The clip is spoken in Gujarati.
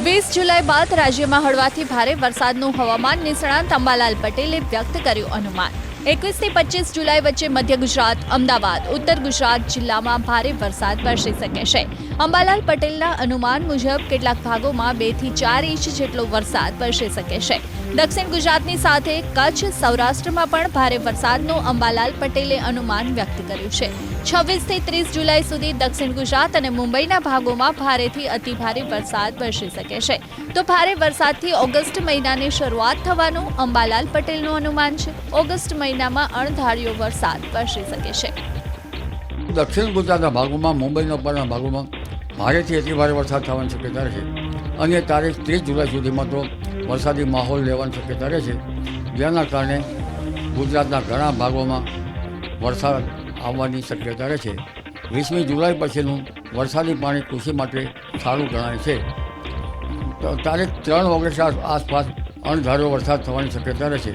20 જુલાઈ બાદ રાજ્યમાં હળવાથી ભારે વરસાદનું હવામાન નિષ્ણાંત અંબાલાલ પટેલે વ્યક્ત કર્યું અનુમાન। 21 થી 25 જુલાઈ વચ્ચે મધ્ય ગુજરાત, અમદાવાદ, ઉત્તર ગુજરાત જિલ્લામાં ભારે વરસાદ વરસી શકે છે। અંબાલાલ પટેલના અનુમાન મુજબ કેટલાક ભાગોમાં 2 થી 4 ઇંચ જેટલો વરસાદ વરસી શકે છે। દક્ષિણ ગુજરાતની સાથે કચ્છ, સૌરાષ્ટ્રમાં પણ ભારે વરસાદનું અંબાલાલ પટેલે અનુમાન વ્યક્ત કર્યું છે। 26 થી 30 જુલાઈ સુધી દક્ષિણ ગુજરાત અને મુંબઈના ભાગોમાં ભારેથી અતિભારે વરસાદ વરસી શકે છે। તો ભારે વરસાદથી ઓગસ્ટ મહિનાની શરૂઆત થવાનું અંબાલાલ પટેલનું અનુમાન છે। ઓગસ્ટ મહિનામાં અણધાર્યો વરસાદ વરસી શકે છે। દક્ષિણ ગુજરાતના ભાગોમાં, મુંબઈના ઉપરના ભાગોમાં ભારેથી અતિભારે વરસાદ થવાની શક્યતા રહે છે અને તારીખ 30 જુલાઈ સુધીમાં તો વરસાદી માહોલ રહેવાની શક્યતા રહે છે, જેના કારણે ગુજરાતના ઘણા ભાગોમાં વરસાદ આવવાની શક્યતા રહે છે। 20મી જુલાઈ પછીનું વરસાદી પાણી કૃષિ માટે સારું ગણાય છે। તો તારીખ 3 ઓગસ્ટ આસપાસ અણધાર્યો વરસાદ થવાની શક્યતા રહે છે।